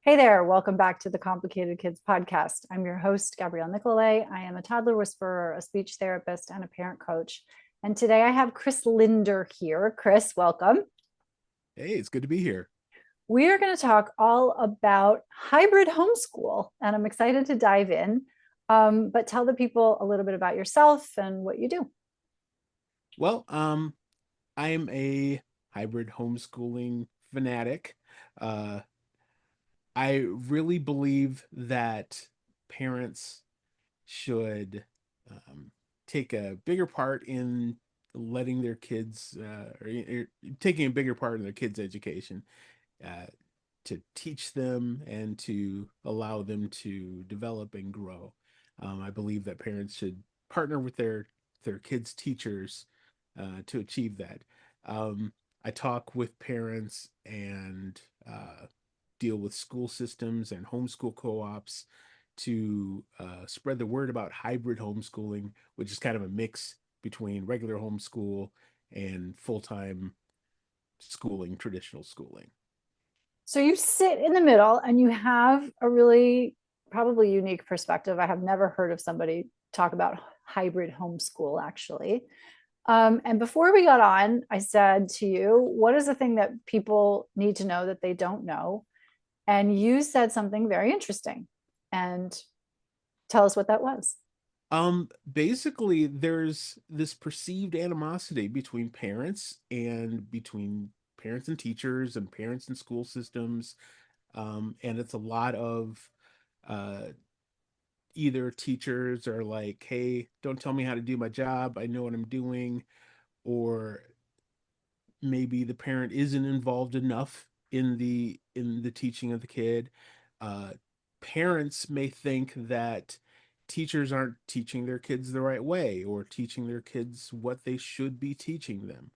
Hey there, welcome back to the Complicated Kids podcast. I'm your host, Gabriele Nicolet. I am a toddler whisperer, a speech therapist, and a parent coach. And today I have Chris Linder here. Chris, welcome. Hey, it's good to be here. We are going to talk all about hybrid homeschool, and I'm excited to dive in. But tell the people a little bit about yourself and what you do. Well, I am a hybrid homeschooling fanatic. Uh, I really believe that parents should um, take a bigger part in letting their kids, taking a bigger part in their kids' education, uh, to teach them and to allow them to develop and grow. I believe that parents should partner with their kids' teachers to achieve that. Um, I talk with parents and deal with school systems and homeschool co-ops to spread the word about hybrid homeschooling, which is kind of a mix between regular homeschool and full-time schooling, traditional schooling. So you sit in the middle and you have a really probably unique perspective. I have never heard of somebody talk about hybrid homeschool actually. And before we got on, I said to you, what is the thing that people need to know that they don't know? And you said something very interesting. And tell us what that was. Basically, there's this perceived animosity between parents and teachers and parents and school systems. And it's a lot of uh, either teachers are like, hey, don't tell me how to do my job. I know what I'm doing. Or maybe the parent isn't involved enough in the teaching of the kid. Uh, Parents may think that teachers aren't teaching their kids the right way or teaching their kids what they should be teaching them.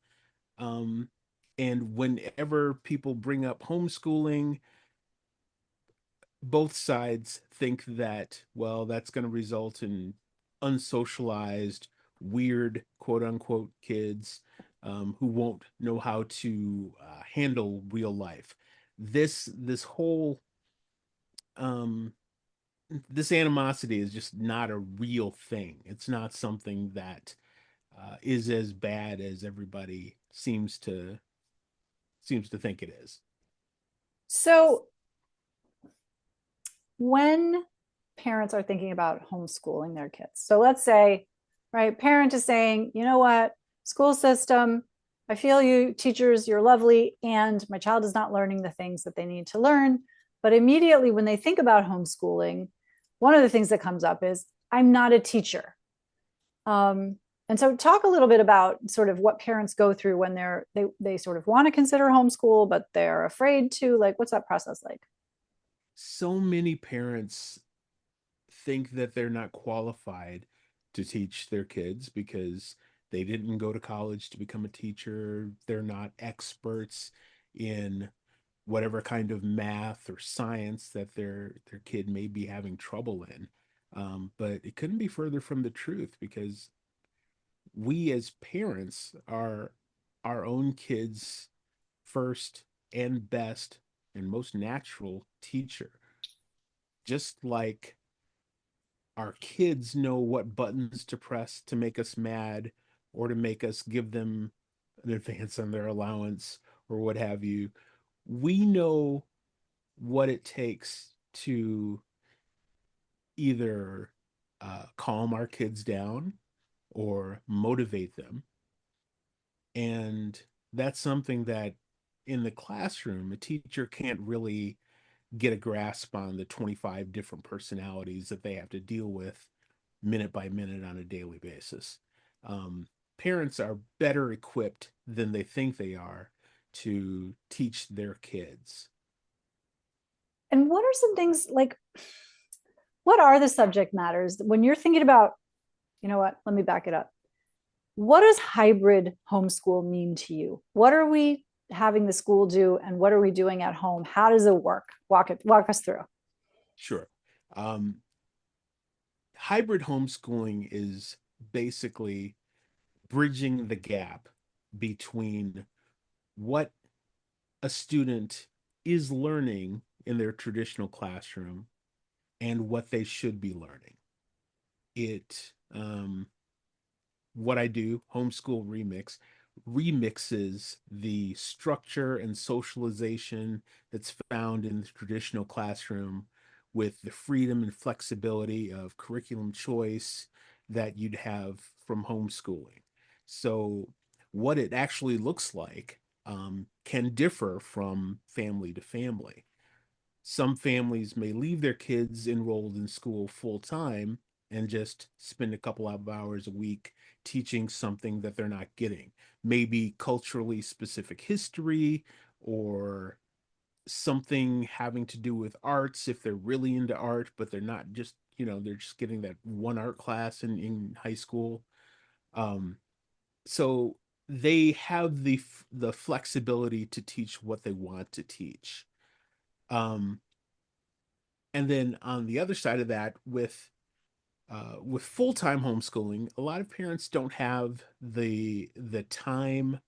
Um, and whenever people bring up homeschooling, both sides think that, well, that's going to result in unsocialized, weird, quote unquote, kids who won't know how to handle real life. This whole um, this animosity is just not a real thing. It's not something that is as bad as everybody seems to think it is. So when parents are thinking about homeschooling their kids, so let's say, right, parent is saying, you know what, school system, I feel you, teachers, you're lovely, and my child is not learning the things that they need to learn. But immediately when they think about homeschooling, one of the things that comes up is, I'm not a teacher. Um, and so talk a little bit about sort of what parents go through when they sort of want to consider homeschool, but they're afraid to, like, what's that process like? So many parents think that they're not qualified to teach their kids because they didn't go to college to become a teacher. They're not experts in whatever kind of math or science that their kid may be having trouble in. But it couldn't be further from the truth because we as parents are our own kids' first and best and most natural teacher. Just like our kids know what buttons to press to make us mad or to make us give them an advance on their allowance or what have you. We know what it takes to either calm our kids down or motivate them. And that's something that in the classroom, a teacher can't really get a grasp on the 25 different personalities that they have to deal with minute by minute on a daily basis. Parents are better equipped than they think they are to teach their kids. And what are some things like, what are the subject matters when you're thinking about, you know what, let me back it up. What does hybrid homeschool mean to you? What are we having the school do and what are we doing at home? How does it work? Walk us through. Sure. Um, Hybrid homeschooling is basically bridging the gap between what a student is learning in their traditional classroom and what they should be learning. It What I do, Homeschool Remix, remixes the structure and socialization that's found in the traditional classroom with the freedom and flexibility of curriculum choice that you'd have from homeschooling. So, what it actually looks like can differ from family to family. Some families may leave their kids enrolled in school full time and just spend a couple of hours a week teaching something that they're not getting. Maybe culturally specific history or something having to do with arts if they're really into art, but they're not just, they're just getting that one art class in high school. Um, so they have the flexibility to teach what they want to teach. Um, and then on the other side of that, with full-time homeschooling, a lot of parents don't have the time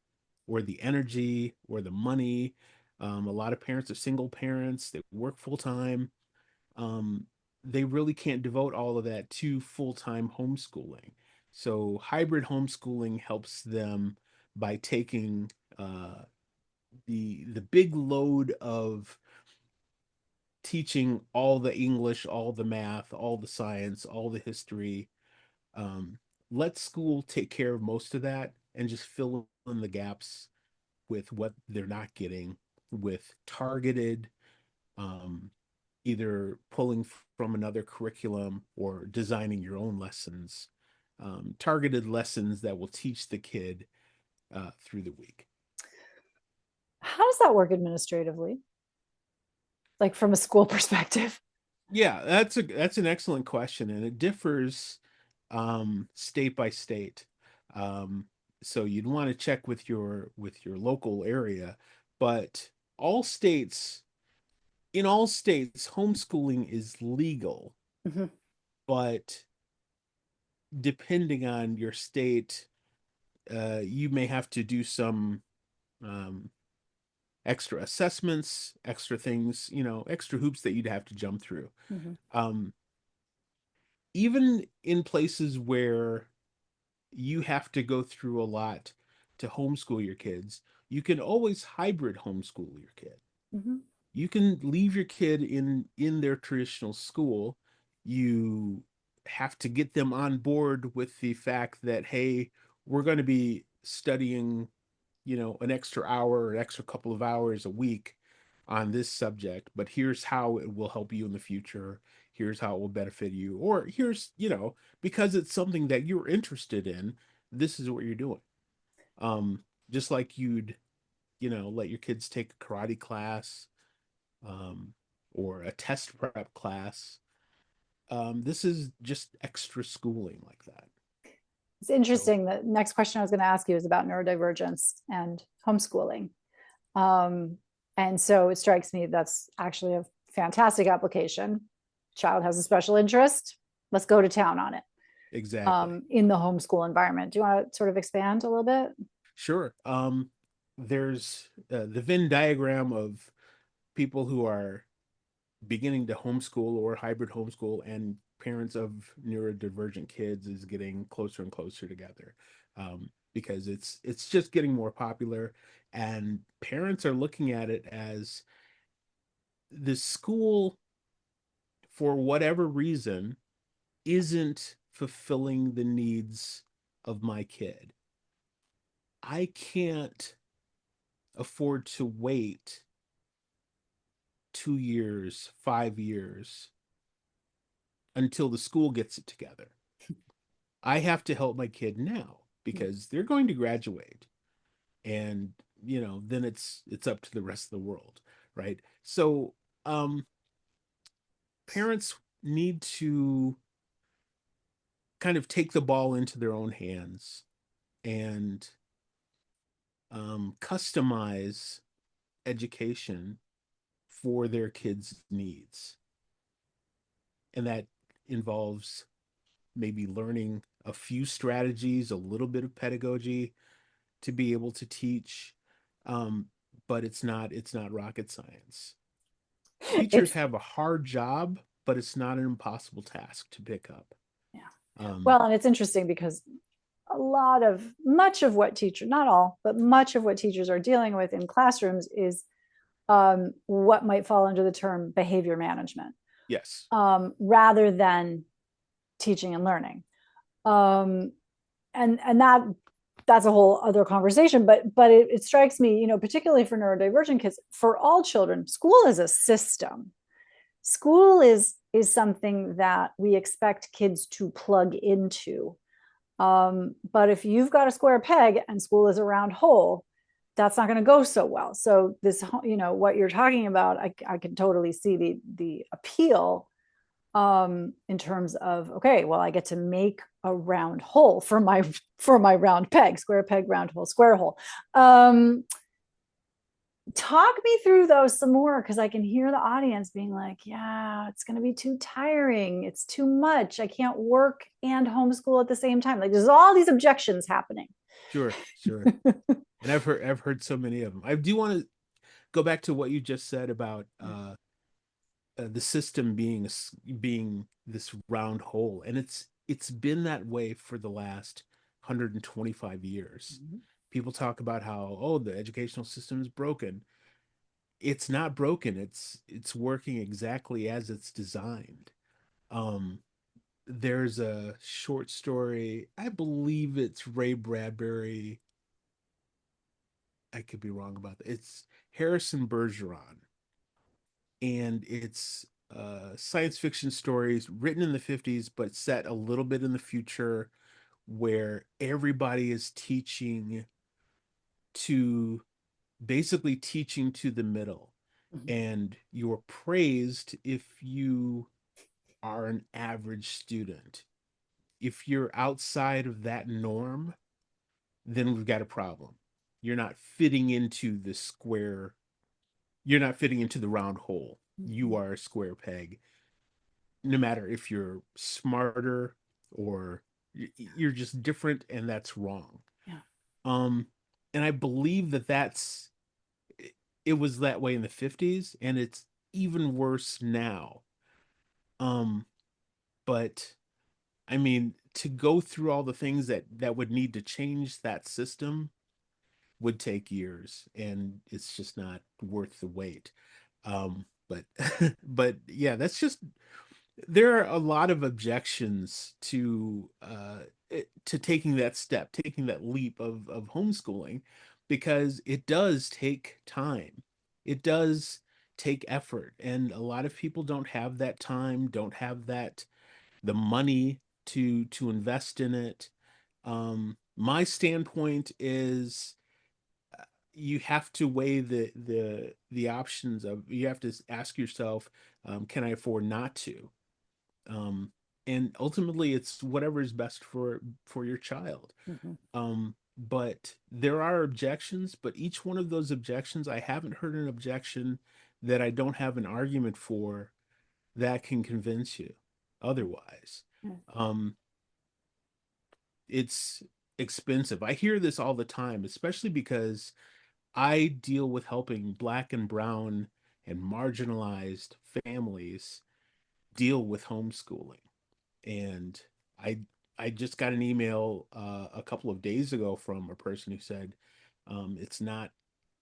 or the energy or the money. A lot of parents are single parents, they work full-time. Um, they really can't devote all of that to full-time homeschooling. So hybrid homeschooling helps them by taking the big load of teaching all the English, all the math, all the science, all the history. Um, let school take care of most of that and just fill in the gaps with what they're not getting with targeted, um, either pulling from another curriculum or designing your own lessons, targeted lessons that will teach the kid through the week. How does that work administratively? Like from a school perspective? Yeah, that's an excellent question, and it differs state by state. Um, so you'd want to check with your local area, but all states in all states, homeschooling is legal, Mhm. but depending on your state, you may have to do some um, extra assessments, extra things, extra hoops that you'd have to jump through. Mhm. Um, Even in places where you have to go through a lot to homeschool your kids, you can always hybrid homeschool your kid. Mhm. You can leave your kid in their traditional school. You have to get them on board with the fact that, hey, we're going to be studying, an extra hour or an extra couple of hours a week on this subject, but here's how it will help you in the future. Here's how it will benefit you. Or here's, because it's something that you're interested in, this is what you're doing. Um, just like you'd, let your kids take a karate class, um, or a test prep class. This is just extra schooling like that. It's So interesting. The next question I was going to ask you is about neurodivergence and homeschooling. Um, and so it strikes me that's actually a fantastic application. Child has a special interest. Let's go to town on it exactly. in the homeschool environment. Do you want to sort of expand a little bit? Sure. There's the Venn diagram of people who are beginning to homeschool or hybrid homeschool and parents of neurodivergent kids is getting closer and closer together, because it's just getting more popular, and parents are looking at it as the school, for whatever reason, isn't fulfilling the needs of my kid. I can't afford to wait 2 years, 5 years until the school gets it together. I have to help my kid now because they're going to graduate, and then it's up to the rest of the world, right? So um parents need to kind of take the ball into their own hands and customize education for their kids' needs. And that involves maybe learning a few strategies, a little bit of pedagogy to be able to teach. Um, but it's not rocket science. Teachers It's, have a hard job, but it's not an impossible task to pick up. yeah. Um, Well, and it's interesting because much of what teachers, not all, but much of what teachers are dealing with in classrooms is what might fall under the term behavior management, yes, rather than teaching and learning. Um, and that's a whole other conversation. But it strikes me, particularly for neurodivergent kids, for all children, school is a system. School is something that we expect kids to plug into. But if you've got a square peg and school is a round hole, that's not going to go so well. So this, what you're talking about, I can totally see the appeal, in terms of, okay, well, I get to make a round hole for my round peg, square peg, round hole, square hole. Talk me through those some more, because I can hear the audience being like, yeah, it's going to be too tiring, it's too much, I can't work and homeschool at the same time. Like, there's all these objections happening. sure, sure. And I've heard so many of them. I do want to go back to what you just said about the system being this round hole, and it's been that way for the last 125 years. Mm-hmm. People talk about how, oh, the educational system is broken. It's not broken. It's working exactly as it's designed. Um, there's a short story, I believe it's Ray Bradbury. I could be wrong about that. It's Harrison Bergeron, and it's science fiction stories written in the 50s, but set a little bit in the future, where everybody is teaching to basically teaching to the middle, Mm-hmm. and you're praised if you are an average student. If you're outside of that norm, then we've got a problem. You're not fitting into the square, you're not fitting into the round hole. You Mm-hmm. are a square peg, no matter if you're smarter or you're just different, and that's wrong. Yeah. Um, and I believe it was that way in the 50s, and it's even worse now. Um, but I mean, to go through all the things that would need to change that system would take years, and it's just not worth the wait. But but yeah, that's just, there are a lot of objections to taking that step, taking that leap of homeschooling, because it does take time. It does take effort, and a lot of people don't have that time, don't have that the money to invest in it. My standpoint is, you have to weigh the options of, you have to ask yourself, can I afford not to? um, and ultimately it's whatever is best for your child. Mm-hmm. But there are objections, but each one of those objections, I haven't heard an objection that I don't have an argument for that can convince you otherwise. Mm-hmm. um, it's expensive. I hear this all the time, especially because I deal with helping black and brown and marginalized families deal with homeschooling. And I I just got an email a couple of days ago from a person who said, it's not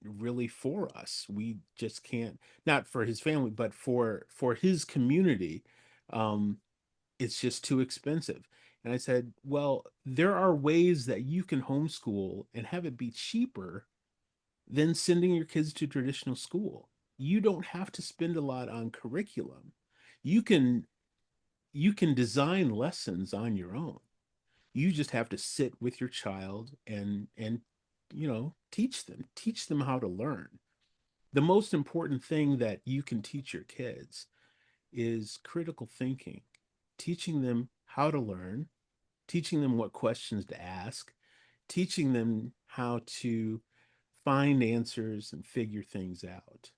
really for us. We just can't, not for his family, but for his community. Um, it's just too expensive. And I said, well, there are ways that you can homeschool and have it be cheaper than sending your kids to traditional school. You don't have to spend a lot on curriculum. You can you can design lessons on your own. You just have to sit with your child and teach them how to learn. The most important thing that you can teach your kids is critical thinking, teaching them how to learn, teaching them what questions to ask, teaching them how to find answers and figure things out.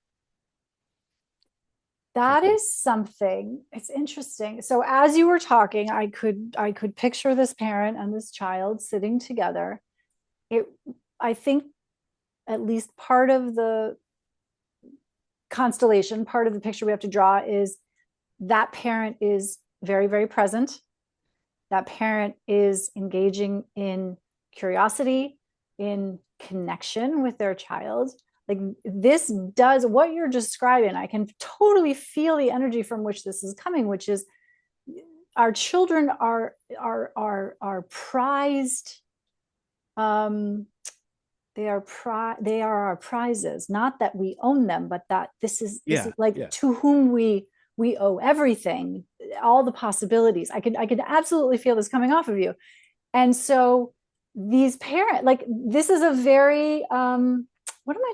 So, That is something. It's interesting. So as you were talking, I could picture this parent and this child sitting together. It I think at least part of the constellation, part of the picture we have to draw is that parent is very, very present. That parent is engaging in curiosity, in connection with their child. Like this does what you're describing. I can totally feel the energy from which this is coming, which is our children are prized. They are our prizes. Not that we own them, but that this is Yeah, like yeah. to whom we owe everything, all the possibilities. I could absolutely feel this coming off of you. And so these parents, like this is a very what am I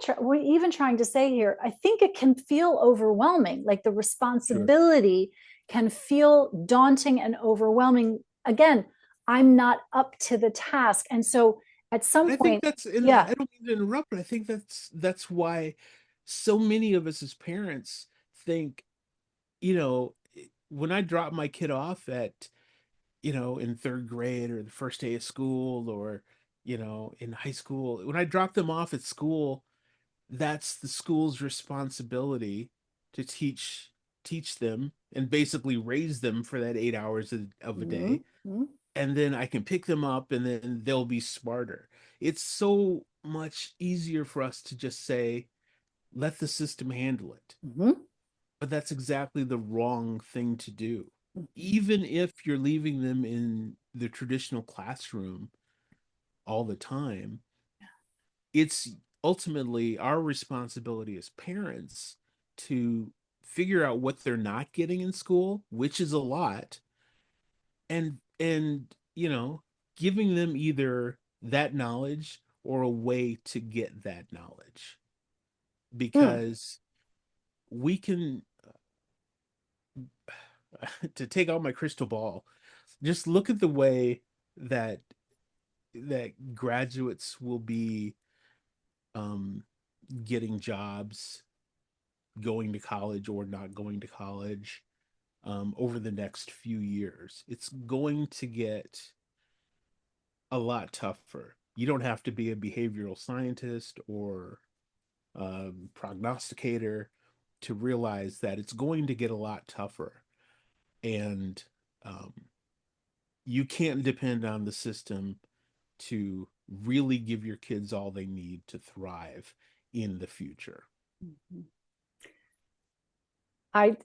even trying to say here? I think it can feel overwhelming, like the Sure. responsibility can feel daunting and overwhelming. Again, I'm not up to the task. And so at some And I think point, that's, and yeah. I don't mean to interrupt, but I think that's why so many of us as parents think, when I drop my kid off at, in third grade or the first day of school, or, in high school, when I drop them off at school, that's the school's responsibility to teach them and basically raise them for that 8 hours of a day, Mm-hmm. and then I can pick them up and then they'll be smarter. It's so much easier for us to just say, let the system handle it. Mm-hmm. But that's exactly the wrong thing to do. Mm-hmm. Even if you're leaving them in the traditional classroom all the time, it's ultimately our responsibility as parents to figure out what they're not getting in school, which is a lot, and giving them either that knowledge or a way to get that knowledge, Mm. because we can to take out my crystal ball, just look at the way that graduates will be um getting jobs, going to college or not going to college, over the next few years. It's going to get a lot tougher. You don't have to be a behavioral scientist or prognosticator to realize that it's going to get a lot tougher. And um, you can't depend on the system to really give your kids all they need to thrive in the future.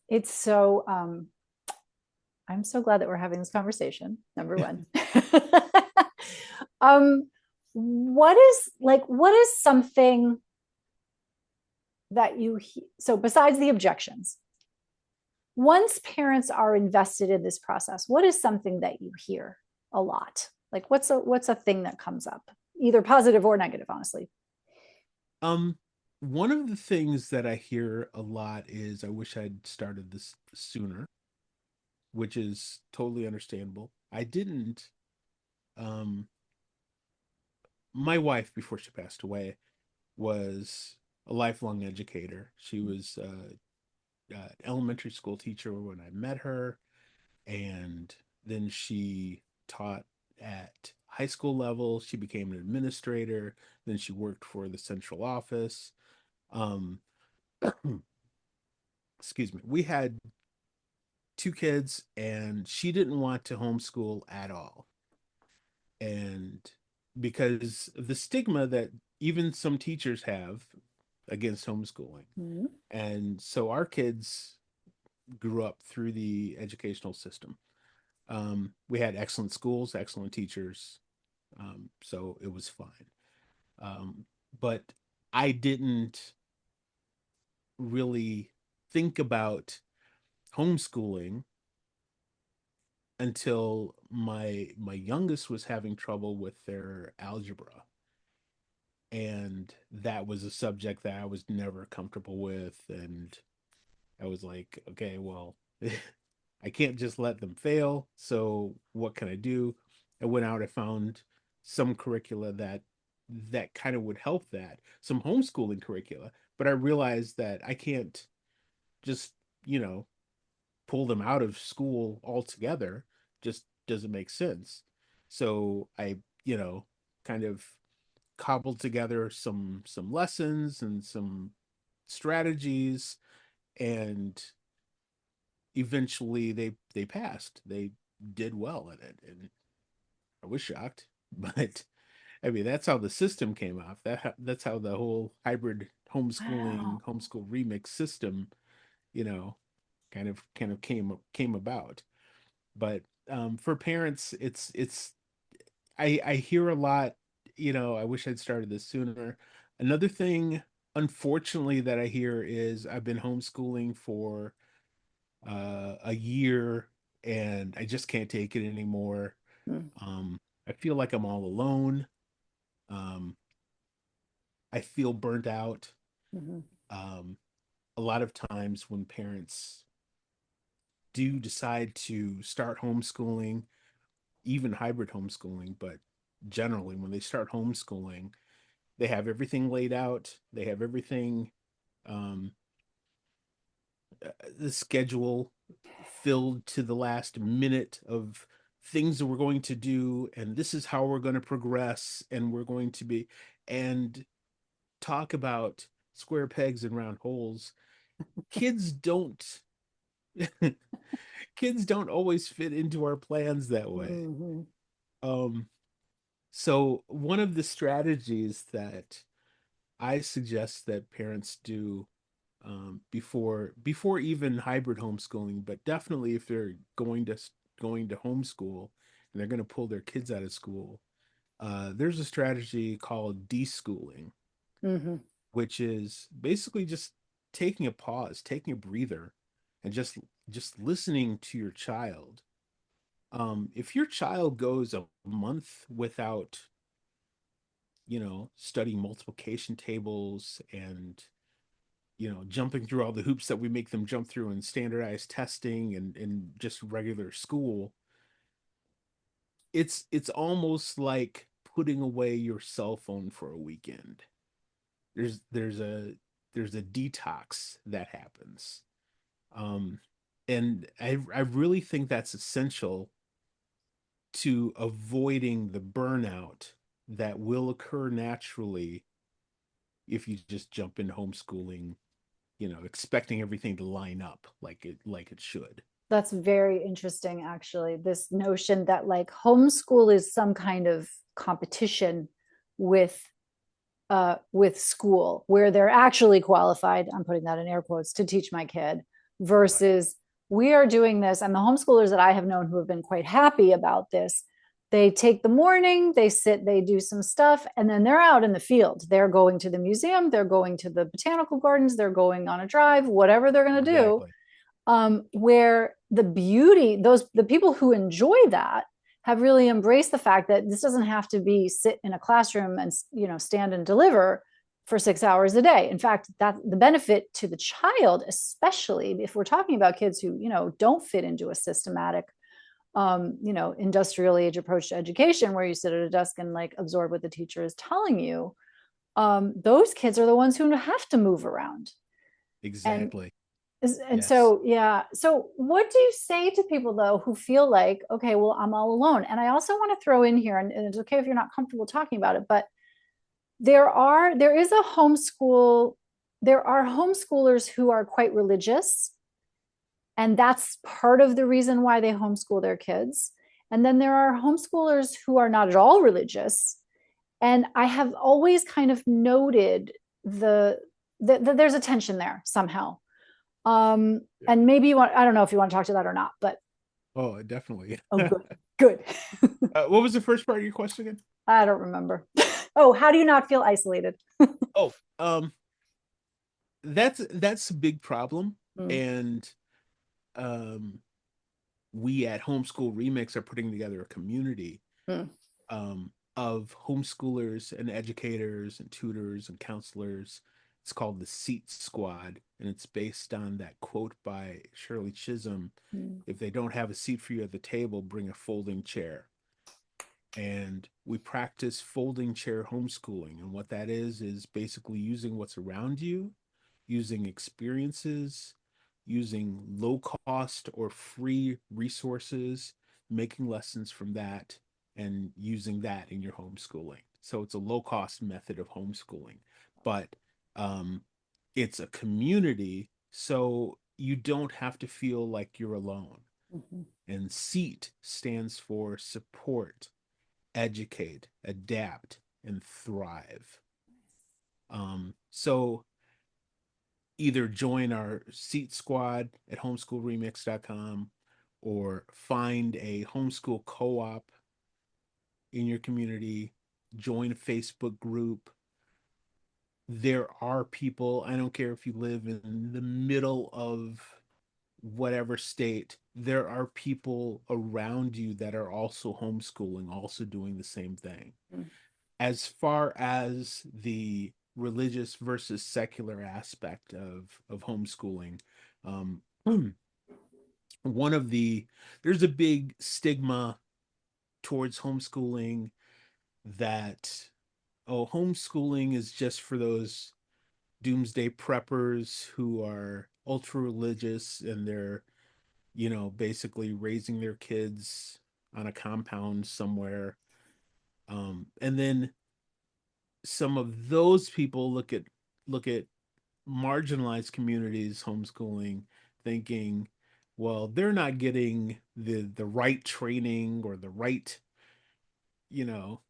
It's so I'm so glad that we're having this conversation. Number one. um, what is something that so besides the objections, once parents are invested in this process, what is something that you hear a lot? Like what's a thing that comes up, either positive or negative, honestly? Um, One of the things that I hear a lot is, I wish I'd started this sooner, which is totally understandable. I didn't. Um, my wife, before she passed away, was a lifelong educator. She was elementary school teacher when I met her, and then she taught at high school level. She became an administrator. Then she worked for the central office. Um, excuse me. We had two kids, and she didn't want to homeschool at all. And because of the stigma that even some teachers have against homeschooling. Mm-hmm. And so our kids grew up through the educational system. We had excellent schools, excellent teachers, so it was fine. But I didn't really think about homeschooling until my youngest was having trouble with their algebra, and that was a subject that I was never comfortable with. And I was like, okay, well, I can't just let them fail. So what can I do? I went out, I found some curricula that kind of would help that, some homeschooling curricula, but I realized that I can't just, you know, pull them out of school altogether. Just doesn't make sense. So I, kind of cobbled together some lessons and some strategies, and eventually they passed. They did well at it, and I was shocked, but I mean that's how the system came off. That's how the whole hybrid Wow. homeschool remix system, you know, kind of came about. But for parents, it's I hear a lot, I wish I'd started this sooner. Another thing, unfortunately, that I hear is I've been homeschooling for a year and I just can't take it anymore. Mm, I feel like I'm all alone. Um, I feel burnt out. mhm, Um, a lot of times when parents do decide to start homeschooling, even hybrid homeschooling, but generally when they start homeschooling, they have everything laid out. They have everything, um, the schedule filled to the last minute of things that we're going to do, and this is how we're going to progress, and we're going to be, and talk about square pegs and round holes. Kids don't, kids don't always fit into our plans that way. mhm. Um, so one of the strategies that I suggest that parents do before even hybrid homeschooling, but definitely if they're going to homeschool and they're going to pull their kids out of school, there's a strategy called deschooling, Mhm. which is basically just taking a pause, taking a breather, and just listening to your child. If your child goes a month without, studying multiplication tables and jumping through all the hoops that we make them jump through in standardized testing and just regular school, it's almost like putting away your cell phone for a weekend. There's a detox that happens. um and I really think that's essential to avoiding the burnout that will occur naturally if you just jump into homeschooling, expecting everything to line up like it should. That's very interesting, actually. This notion that like homeschool is some kind of competition with with school, where they're actually qualified, I'm putting that in air quotes, to teach my kid, Right. versus we are doing this. And the homeschoolers that I have known who have been quite happy about this, they take the morning, they sit, they do some stuff, and then they're out in the field. They're going to the museum, they're going to the botanical gardens, they're going on a drive, whatever they're going to do. Exactly. Where the beauty, the people who enjoy that have really embraced the fact that this doesn't have to be sit in a classroom and stand and deliver for 6 hours a day. In fact, that the benefit to the child, especially if we're talking about kids who don't fit into a systematic industrial age approach to education where you sit at a desk and like absorb what the teacher is telling you. Those kids are the ones who have to move around. And Exactly. and Yes. so, yeah. So, what do you say to people though who feel like, okay, well, I'm all alone? And I also want to throw in here, and it's okay if you're not comfortable talking about it, but there is a homeschool, there are homeschoolers who are quite religious, and that's part of the reason why they homeschool their kids. And then there are homeschoolers who are not at all religious. And I have always kind of noted there's a tension there somehow. Yeah. And maybe I don't know if you want to talk to that or not, but Oh, definitely. oh, good, good. What was the first part of your question again? I don't remember. Oh, how do you not feel isolated? Oh, that's a big problem, Mm, and um, we at Homeschool Remix are putting together a community mm, of homeschoolers and educators and tutors and counselors. It's called the Seat Squad, and it's based on that quote by Shirley Chisholm: mm. "If they don't have a seat for you at the table, bring a folding chair." And we practice folding chair homeschooling. And what that is basically using what's around you, using experiences, using low cost or free resources, making lessons from that, and using that in your homeschooling. So it's a low cost method of homeschooling, but um, it's a community. So you don't have to feel like you're alone. Mhm. And SEAT stands for support, educate, adapt, and thrive. So either join our SEAT squad at homeschoolremix.com or find a homeschool co-op in your community, join a Facebook group. There are people, I don't care if you live in the middle of whatever state, there are people around you that are also homeschooling, also doing the same thing. Mm. As far as the religious versus secular aspect of homeschooling, um, one of the there's a big stigma towards homeschooling that, oh, homeschooling is just for those doomsday preppers who are ultra religious and they're, basically raising their kids on a compound somewhere. And then some of those people look at marginalized communities homeschooling, thinking, well, they're not getting the right training or the right, you know,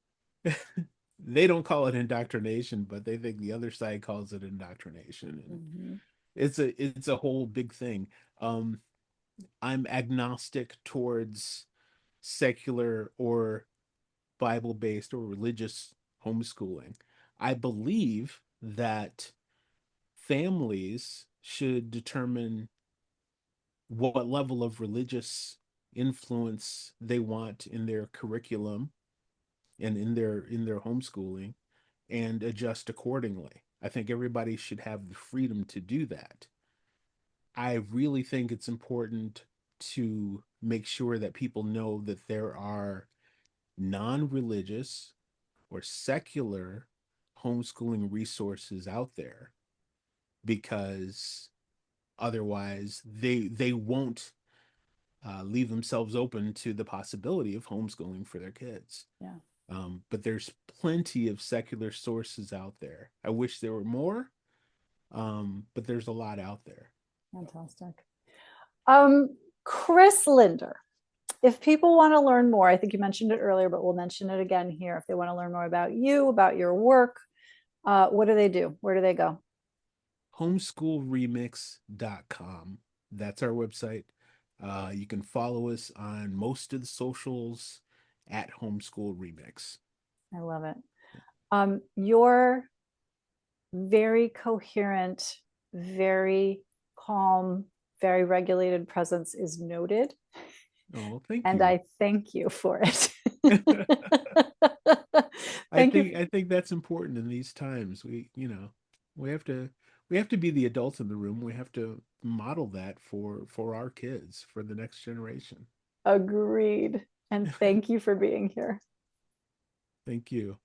they don't call it indoctrination, but they think the other side calls it indoctrination, and Mhm. it's a whole big thing. Um, I'm agnostic towards secular or Bible based or religious homeschooling. I believe that families should determine what level of religious influence they want in their curriculum and in their homeschooling and adjust accordingly. I think everybody should have the freedom to do that. I really think it's important to make sure that people know that there are non-religious or secular homeschooling resources out there, because otherwise they won't leave themselves open to the possibility of homeschooling for their kids. Yeah. But there's plenty of secular sources out there. I wish there were more, but there's a lot out there. Fantastic. Chris Linder, if people want to learn more, I think you mentioned it earlier, but we'll mention it again here. If they want to learn more about you, about your work, what do they do? Where do they go? Homeschoolremix.com. That's our website. You can follow us on most of the socials at Homeschool Remix. I love it. Your very coherent, very calm, very regulated presence is noted. Oh, thank And you. I thank you for it. I Thank you. think I think that's important in these times. We have to we have to be the adults in the room. We have to model that for our kids, for the next generation. Agreed. And thank you for being here. Thank you.